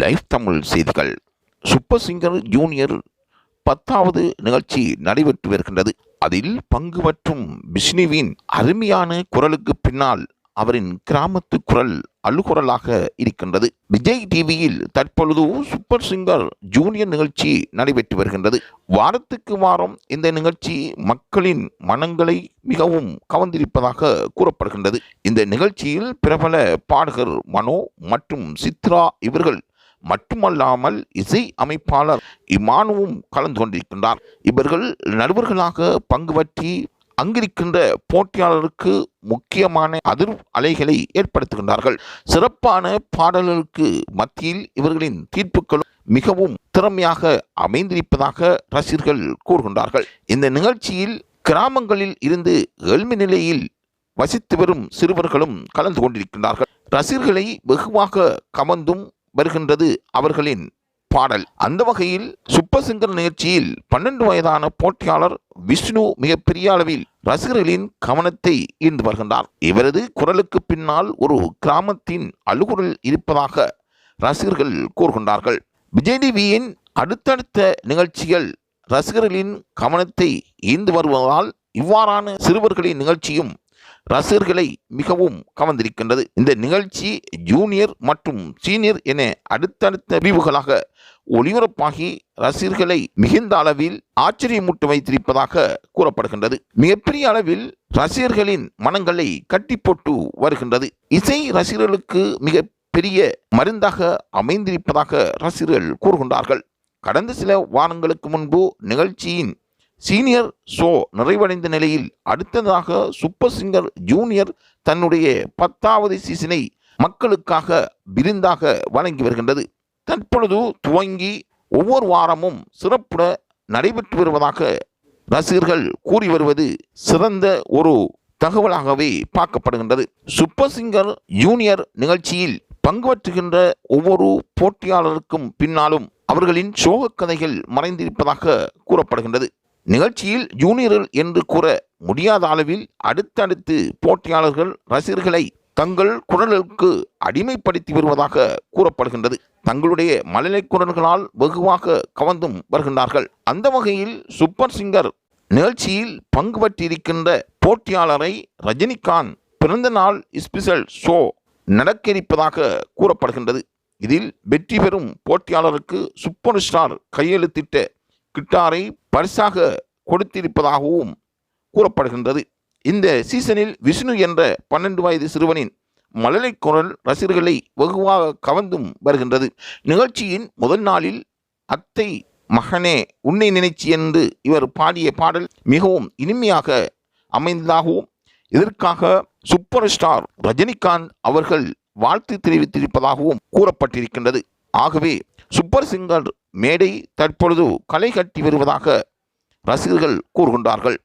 Live Tamil செய்திகள். Super singer junior 10வது நிகழ்ச்சி நடைபெற்று வருகின்றது. அதில் பங்கு மற்றும் விஷ்ணுவின் அருமையான குரலுக்கு பின்னால் அவரின் கிராமத்து குரல் அழுகுரலாக இருக்கின்றது. விஜய் டிவியில் தற்பொழுது சூப்பர் சிங்கர் ஜூனியர் நிகழ்ச்சி நடைபெற்று வருகின்றது. வாரத்துக்கு வாரம் இந்த நிகழ்ச்சி மக்களின் மனங்களை மிகவும் கவர்ந்திருப்பதாக கூறப்படுகின்றது. இந்த நிகழ்ச்சியில் பிரபல பாடகர் மனோ மற்றும் சித்ரா இவர்கள் மட்டுமல்லாமல் இசை அமைப்பாளர் இமானுவும் கலந்து கொண்டிருக்கின்றார். இவர்கள் நடுவர்களாக பங்கு பற்றி அங்கிருக்கின்ற போட்டியாளருக்கு முக்கியமான அதிர் அலைகளை ஏற்படுத்துகின்றார்கள். சிறப்பான பாடல்களுக்கு மத்தியில் இவர்களின் தீர்ப்புகளும் மிகவும் திறமையாக அமைந்திருப்பதாக ரசிகர்கள் கூறுகின்றார்கள். இந்த நிகழ்ச்சியில் கிராமங்களில் இருந்து ஏழ்மை நிலையில் வசித்து வரும் சிறுவர்களும் கலந்து கொண்டிருக்கின்றார்கள். ரசிகர்களை வெகுவாக கவர்ந்தும் வருகின்றது அவர்களின் பாடல். அந்த வகையில் சூப்பர் சிங்கர் நிகழ்ச்சியில் 12 வயதான போட்டியாளர் விஷ்ணு மிகப்பெரிய அளவில் ரசிகர்களின் கவனத்தை ஈர்த்து வருகின்றார். இவரது குரலுக்கு பின்னால் ஒரு கிராமத்தின் அழுகுரல் இருப்பதாக ரசிகர்கள் கூறுகின்றார்கள். விஜய் டிவியின் அடுத்தடுத்த நிகழ்ச்சிகள் ரசிகர்களின் கவனத்தை ஈர்த்து வருவதால் இவ்வாறான சிறுவர்களின் நிகழ்ச்சியும் ரசிகர்களை மிகவும் கவர்ந்திருக்கின்றது. இந்த நிகழ்ச்சி ஜூனியர் மற்றும் சீனியர் என அடுத்தடுத்த பிரிவுகளாக ஒளிபரப்பாகி ரசிகர்களை மிகுந்த அளவில் ஆச்சரியமூட்ட வைத்திருப்பதாக கூறப்படுகின்றது. மிகப்பெரிய அளவில் ரசிகர்களின் மனங்களை கட்டி போட்டு வருகின்றது. இசை ரசிகர்களுக்கு மிக பெரிய மருந்தாக அமைந்திருப்பதாக ரசிகர்கள் கூறுகின்றார்கள். கடந்த சில வாரங்களுக்கு முன்பு நிகழ்ச்சியின் சீனியர் ஷோ நிறைவடைந்த நிலையில் அடுத்ததாக சூப்பர் சிங்கர் ஜூனியர் தன்னுடைய 10வது சீசனை மக்களுக்காக விருந்தாக வழங்கி வருகின்றது. தற்பொழுது துவங்கி ஒவ்வொரு வாரமும் சிறப்புட நடைபெற்று வருவதாக ரசிகர்கள் கூறி வருவது சிறந்த ஒரு தகவலாகவே பார்க்கப்படுகின்றது. சூப்பர் சிங்கர் ஜூனியர் நிகழ்ச்சியில் பங்கு பெற்றுகின்ற ஒவ்வொரு போட்டியாளருக்கும் பின்னாலும் அவர்களின் சோக கதைகள் மறைந்திருப்பதாக கூறப்படுகின்றது. நிகழ்ச்சியில் ஜூனியர்கள் என்று கூற முடியாத அளவில் அடுத்தடுத்து போட்டியாளர்கள் ரசிகர்களை தங்கள் குரலுக்கு அடிமைப்படுத்தி வருவதாக கூறப்படுகின்றது. தங்களுடைய மழலை குரல்களால் வெகுவாக கவர்ந்தும் வருகின்றார்கள். அந்த வகையில் சூப்பர் சிங்கர் நிகழ்ச்சியில் பங்கு பற்றியிருக்கின்ற போட்டியாளரை ரஜினிகாந்த் பிறந்த நாள் ஸ்பெஷல் ஷோ நடக்க இருப்பதாக கூறப்படுகின்றது. இதில் வெற்றி பெறும் போட்டியாளருக்கு சூப்பர் ஸ்டார் கையெழுத்திட்ட கிட்டாரை பரிசாக கொடுத்திருப்பதாகவும் கூறப்படுகின்றது. இந்த சீசனில் விஷ்ணு என்ற 12 வயது சிறுவனின் மழலை குரல் ரசிகர்களை வெகுவாக கவர்ந்தும் வருகின்றது. நிகழ்ச்சியின் முதல் நாளில் அத்தை மகனே உன்னை நினைச்சி என்று இவர் பாடிய பாடல் மிகவும் இனிமையாக அமைந்ததாகவும் இதற்காக சூப்பர் ஸ்டார் ரஜினிகாந்த் அவர்கள் வாழ்த்து தெரிவித்திருப்பதாகவும் கூறப்பட்டிருக்கின்றது. ஆகவே சூப்பர் சிங்கர் மேடை தற்பொழுது களை கட்டி வருவதாக ரசிகர்கள் கூறுகின்றார்கள்.